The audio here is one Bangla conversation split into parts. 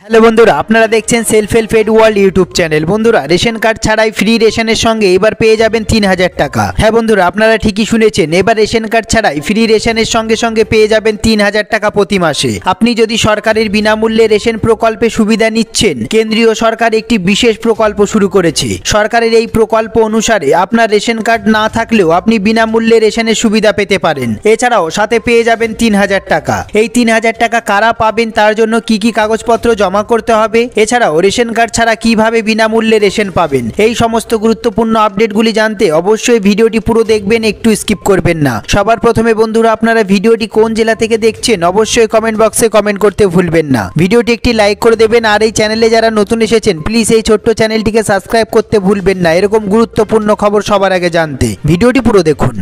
হ্যালো বন্ধুরা, আপনারা দেখছেন self help aid world YouTube channel. বন্ধুরা, রেশন কার্ড ছাড়াই ফ্রি রেশনের সঙ্গে এবার পেয়ে যাবেন 3000 টাকা। হ্যাঁ বন্ধুরা, আপনারা ঠিকই শুনেছেন, এবার রেশন কার্ড ছাড়াই ফ্রি রেশনের সঙ্গে সঙ্গে পেয়ে যাবেন 3000 টাকা প্রতি মাসে। আপনি যদি সরকারের বিনামূল্যে রেশন প্রকল্পে সুবিধা নিচ্ছেন, কেন্দ্রীয় সরকার একটি বিশেষ প্রকল্প শুরু করেছে। সরকারের এই প্রকল্প অনুসারে আপনার রেশন কার্ড না থাকলেও আপনি বিনামূল্যে রেশনের সুবিধা পেতে পারেন। এছাড়াও সাথে পেয়ে যাবেন 3000 টাকা। এই 3000 টাকা কারা পাবেন, তার জন্য কি কি কাগজপত্র জমা করতে হবে, এছাড়াও রেশন কার্ড ছাড়া কিভাবে বিনামূল্যে রেশন পাবেন, এই সমস্ত গুরুত্বপূর্ণ আপডেটগুলি জানতে অবশ্যই ভিডিওটি পুরো দেখবেন, একটু স্কিপ করবেন না। সবার প্রথমে বন্ধুরা, আপনারা ভিডিওটি কোন জেলা থেকে দেখছেন অবশ্যই কমেন্ট বক্সে কমেন্ট করতে ভুলবেন না। ভিডিওটি একটি লাইক করে দেবেন, আর এই চ্যানেলে যারা নতুন এসেছেন প্লিজ এই ছোট্ট চ্যানেলটিকে সাবস্ক্রাইব করতে ভুলবেন না এরকম গুরুত্বপূর্ণ খবর সবার আগে জানতে। ভিডিওটি পুরো দেখুন।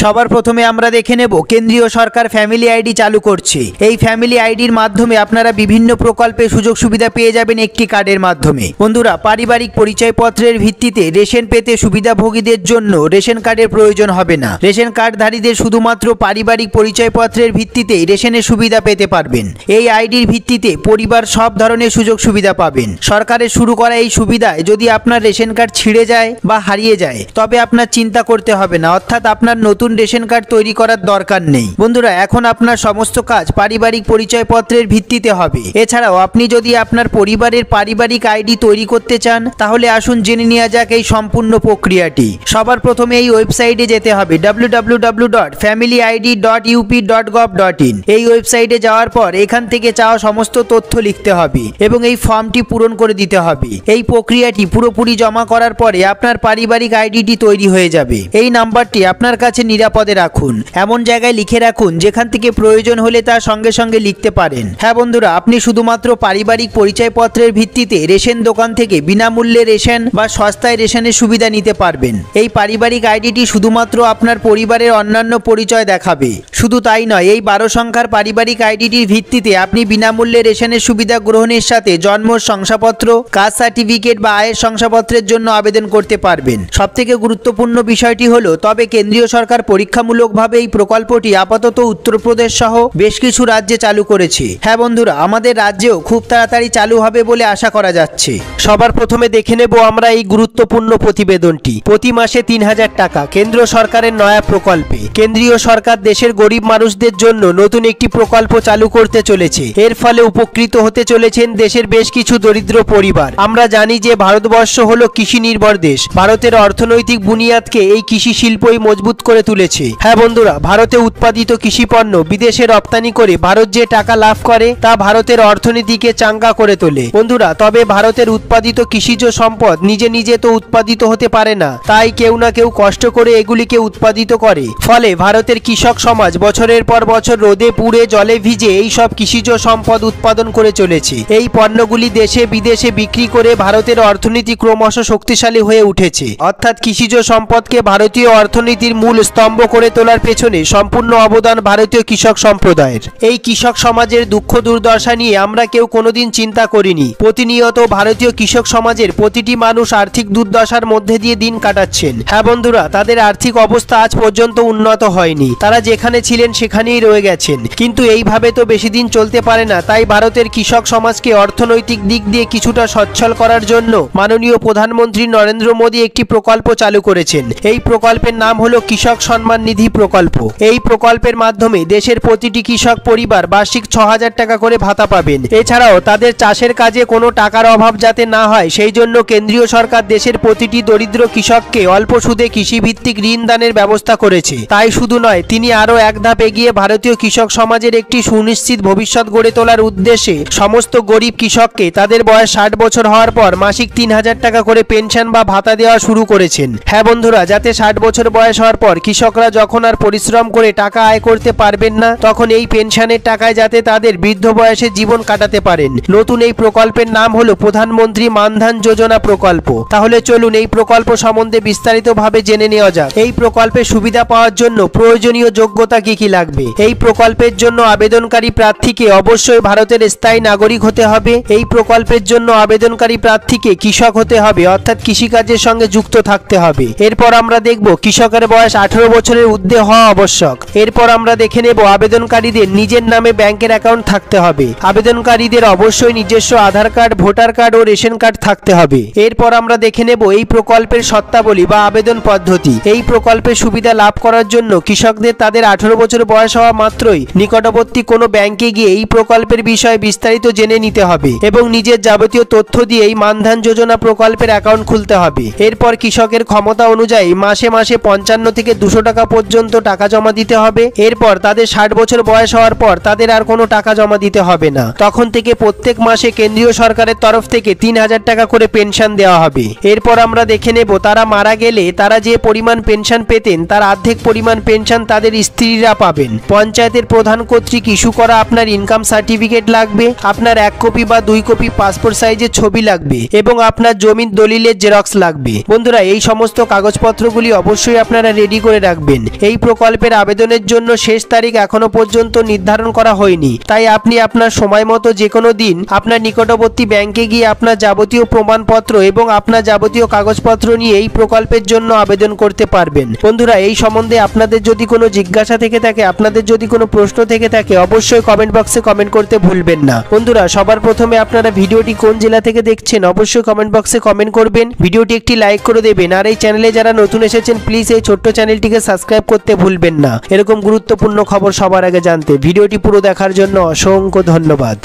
সবার প্রথমে আমরা দেখে নেব কেন্দ্রীয় সরকার ফ্যামিলি আইডি চালু করছে। এই ফ্যামিলি আইডির মাধ্যমে আপনারা বিভিন্ন প্রকল্পে সুযোগ সুবিধা পেয়ে যাবেন একটি কার্ডের মাধ্যমে। বন্ধুরা, পারিবারিক পরিচয়পত্রের ভিত্তিতে রেশন পেতে সুবিধাভোগীদের জন্য রেশন কার্ডের প্রয়োজন হবে না। রেশন কার্ডধারীদের শুধুমাত্র পারিবারিক পরিচয়পত্রের ভিত্তিতেই রেশনের সুবিধা পেতে পারবেন। এই আইডির ভিত্তিতে পরিবার সব ধরনের সুযোগ সুবিধা পাবেন। সরকারের শুরু করা এই সুবিধায় যদি আপনার রেশন কার্ড ছিঁড়ে যায় বা হারিয়ে যায় তবে আপনার চিন্তা করতে হবে না, অর্থাৎ আপনার নতুন রেশন কার্ড তৈরি করার দরকার নেই। বন্ধুরা, এখন আপনার সমস্ত কাজ পারিবারিক পরিচয়পত্রের ভিত্তিতে হবে। এছাড়াও আপনি যদি আপনার পরিবারের পারিবারিক আইডি তৈরি করতে চান তাহলে আসুন জেনে নেওয়া যাক এই সম্পূর্ণ প্রক্রিয়াটি। সবার প্রথমে এই ওয়েবসাইটে যেতে হবে www.familyid.up.gov.in। এই ওয়েবসাইটে যাওয়ার পর এখান থেকে চাওয়া সমস্ত তথ্য লিখতে হবে এবং এই ফর্মটি পূরণ করে দিতে হবে। এই প্রক্রিয়াটি পুরোপুরি জমা করার পরে আপনার পারিবারিক আইডিটি তৈরি হয়ে যাবে। এই নাম্বারটি আপনার কাছে নিরাপদে রাখুন, এমন জায়গায় লিখে রাখুন যেখান থেকে প্রয়োজন হলে তা সঙ্গে সঙ্গে লিখতে পারেন। হ্যাঁ বন্ধুরা, আপনি শুধুমাত্র পারিবারিক পরিচয়পত্রের ভিত্তিতে রেশন দোকান থেকে বিনামূল্যে রেশন বা সস্তায় রেশনের সুবিধা নিতে পারবেন। এই পারিবারিক আইডিটি শুধুমাত্র আপনার পরিবারের অন্যান্য পরিচয় দেখাবে। শুধু তাই নয়, এই 12 সংখ্যার পারিবারিক আইডিটির ভিত্তিতে আপনি বিনামূল্যে রেশনের সুবিধা গ্রহণের সাথে জন্ম শংসাপত্র, কাস্ট সার্টিফিকেট বা আয়ের শংসাপত্রের জন্য আবেদন করতে পারবেন। সবথেকে গুরুত্বপূর্ণ বিষয়টি হলো, তবে কেন্দ্রীয় সরকার পরীক্ষামূলকভাবে এই প্রকল্পটি আপাতত উত্তরপ্রদেশ সহ বেশ কিছু রাজ্যে চালু করেছে। হ্যাঁ বন্ধুরা, আমাদের রাজ্যেও খুব তাড়াতাড়ি চালু হবে বলে আশা করা যাচ্ছে। সবার প্রথমে দেখে নেব আমরা এই গুরুত্বপূর্ণ প্রতিবেদনটি। প্রতি মাসে 3000 টাকা কেন্দ্র সরকারের নয়া প্রকল্পে। কেন্দ্রীয় সরকার দেশের গরিব মানুষদের জন্য নতুন একটি প্রকল্প চালু করতে চলেছে। এর ফলে উপকৃত হতে চলেছেন দেশের বেশ কিছু দরিদ্র পরিবার। আমরা জানি যে ভারতবর্ষ হলো কৃষি নির্ভর দেশ। ভারতের অর্থনৈতিক বুনিয়াদকে এই কৃষি শিল্পই মজবুত করে তুলেছে। হ্যাঁ বন্ধুরা, ভারতে উৎপাদিত কৃষি পণ্য বিদেশে রপ্তানি করে ভারত যে টাকা লাভ করে তা ভারতের অর্থনীতিকে চাঙ্গা করে তোলে। বন্ধুরা, তবে ভারতের উৎপাদিত কৃষিজ সম্পদ নিজে নিজে তো উৎপাদিত হতে পারে না, তাই কেউ না কেউ কষ্ট করে এগুলিকে উৎপাদিত করে। ফলে ভারতের কৃষক সমাজ বছরের পর বছর রোদে পুড়ে জলে ভিজে এই সব কৃষিজ সম্পদ উৎপাদন করে চলেছে। এই পণ্যগুলি দেশে বিদেশে বিক্রি করে ভারতের অর্থনীতি ক্রমশ শক্তিশালী হয়ে উঠেছে। অর্থাৎ কৃষিজ সম্পদকে ভারতীয় অর্থনীতির মূল স্তম্ভ করে তোলার পেছনে সম্পূর্ণ অবদান ভারতীয় কৃষক সম্প্রদায়ের। এই কৃষক সমাজের দুঃখ দুর্দশা নিয়ে আমরা কেউ কোনোদিন চিন্তা করিনি। প্রতিনিয়ত ভারতীয় কৃষক সমাজের প্রতিটি মানুষ আর্থিক দুর্দশার মধ্যে দিয়ে দিন কাটাচ্ছেন। হ্যাঁ বন্ধুরা, তাদের আর্থিক অবস্থা আজ পর্যন্ত উন্নত হয়নি। তারা যেখানে ছিলেন সেখানেই রয়ে গেছেন। কিন্তু এইভাবে তো বেশি দিন চলতে পারে না। তাই ভারতের কৃষক সমাজকে অর্থনৈতিক দিক দিয়ে কিছুটা সচ্ছল করার জন্য মাননীয় প্রধানমন্ত্রী নরেন্দ্র মোদী একটি প্রকল্প চালু করেছেন। এই প্রকল্পের নাম হলো কৃষক সম্মান নিধি প্রকল্প। এই প্রকল্পের মাধ্যমে দেশের প্রতিটি কৃষক পরিবার বার্ষিক 6000 টাকা করে ভাতা পাবেন। এছাড়াও তাদের চাষের কাজে কোনো টাকার অভাব যাতে না হয় সেই জন্য কেন্দ্রীয় সরকার দেশের প্রতিটি দরিদ্র কৃষককে অল্প সুদে কৃষিভিত্তিক ঋণ দানের ব্যবস্থা করেছে। তাই শুধু নয়, তিনি আরও এক ধাপ এগিয়ে ভারতীয় কৃষক সমাজের একটি সুনিশ্চিত ভবিষ্যৎ গড়ে তোলার উদ্দেশ্যে সমস্ত গরিব কৃষককে তাদের বয়স 60 বছর হওয়ার পর মাসিক 3000 টাকা করে পেনশন বা ভাতা দেওয়া শুরু করেছেন। হ্যাঁ বন্ধুরা, যাতে 60 বছর বয়স হওয়ার পর কৃষকরা যখন আর পরিশ্রম করে টাকা আয় করতে পারবেন না তখন এই পেনশনের টাকায় যাতে তাদের বৃদ্ধ বয়সে জীবন কাটাতে পারেন। নতুন এই প্রকল্পের নাম হলো প্রধানমন্ত্রী মানধন যোজনা প্রকল্প। তাহলে চলুন এই প্রকল্প সম্বন্ধে বিস্তারিতভাবে জেনে নেওয়া যাক। এই প্রকল্পের সুবিধা পাওয়ার জন্য প্রয়োজনীয় যোগ্যতা কি কি লাগবে। এই প্রকল্পের জন্য আবেদনকারী প্রার্থীকে অবশ্যই ভারতের স্থায়ী নাগরিক হতে হবে। এই প্রকল্পের জন্য আবেদনকারী প্রার্থীকে কৃষক হতে হবে, অর্থাৎ কৃষিকাজের সঙ্গে যুক্ত থাকতে হবে। এরপর আমরা দেখব কৃষকের বয়স 18 বছরের ঊর্ধ্বে হওয়া আবশ্যক। এরপর আমরা দেখে নেব আবেদনকারীদের নিজের নামে ব্যাংকের অ্যাকাউন্ট থাকতে হবে। আবেদনকারীদের অবশ্যই নিজস্ব আধার কার্ড, ভোটার কার্ড ও রেশন কার্ড থাকতে হবে। এরপর আমরা দেখে নেব এই প্রকল্পের শর্তাবলী বা আবেদন পদ্ধতি। এই প্রকল্পের সুবিধা লাভ করার জন্য কৃষকদের তাদের 18 বছর বয়স হওয়া মাত্রই নিকটবর্তী কোনো ব্যাংকে গিয়ে এই প্রকল্পের বিষয়ে বিস্তারিত জেনে নিতে হবে এবং নিজের যাবতীয় তথ্য দিয়ে এই মানধন যোজনা প্রকল্পের অ্যাকাউন্ট খুলতে হবে। এরপর কৃষকের ক্ষমতা অনুযায়ী মাসে মাসে 55 থেকে 200 টাকা পর্যন্ত টাকা জমা দিতে হবে। এরপর তাদের 60 বছর বয়স হওয়ার পর তাদের আর কোনো টাকা জমা দিতে হবে না। তখন থেকে প্রত্যেক মাসে কেন্দ্রীয় সরকারের তরফ থেকে 3000 টাকা করে পেনশন দেওয়া হবে। এরপর আমরা দেখে নেব তারা মারা গেলে তারা যে পরিমাণ পেনশন পেতেন তার অর্ধেক পরিমাণ পেনশন তাদের স্ত্রীরা পাবেন। পঞ্চায়েতের প্রধান কর্তৃক ইস্যু করা আপনার ইনকাম সার্টিফিকেট লাগবে, আপনার 1 কপি বা 2 কপি পাসপোর্ট সাইজের ছবি লাগবে এবং আপনার জমির দলিলের জেরক্স লাগবে। বন্ধুরা, এই সমস্ত কাগজপত্রগুলি অবশ্যই আপনারা রেডি করে রাখবেন। এই প্রকল্পের আবেদনের জন্য শেষ তারিখ এখনো পর্যন্ত নির্ধারণ করা হয়নি, তাই আপনি আপনার সময় মতো যে কোনো দিন আপনার নিকটবর্তী ব্যাংকে গিয়ে আপনার যাবতীয় প্রমাণপত্র এবং আপনার যাবতীয় কাগজপত্র নিয়ে এই প্রকল্পের জন্য আবেদন করতে পারবেন। বন্ধুরা, এই সম্বন্ধে আপনাদের যদি কোনো জিজ্ঞাসা থেকে থাকে, আপনাদের যদি কোনো প্রশ্ন থেকে থাকে, অবশ্যই কমেন্ট বক্সে কমেন্ট করতে ভুলবেন না। বন্ধুরা, সবার প্রথমে আপনারা ভিডিওটি কোন জেলা থেকে দেখছেন অবশ্যই কমেন্ট বক্সে কমেন্ট করবেন। ভিডিওটি একটি লাইক করে দেবেন আর এই চ্যানেলে যারা নতুন এসেছেন প্লিজ এই ছোট্ট চ্যানেলটিকে সাবস্ক্রাইব করতে ভুলবেন না। এরকম গুরুত্বপূর্ণ খবর সবার আগে জানতে ভিডিওটি পুরো দেখার জন্য অসংখ্য ধন্যবাদ।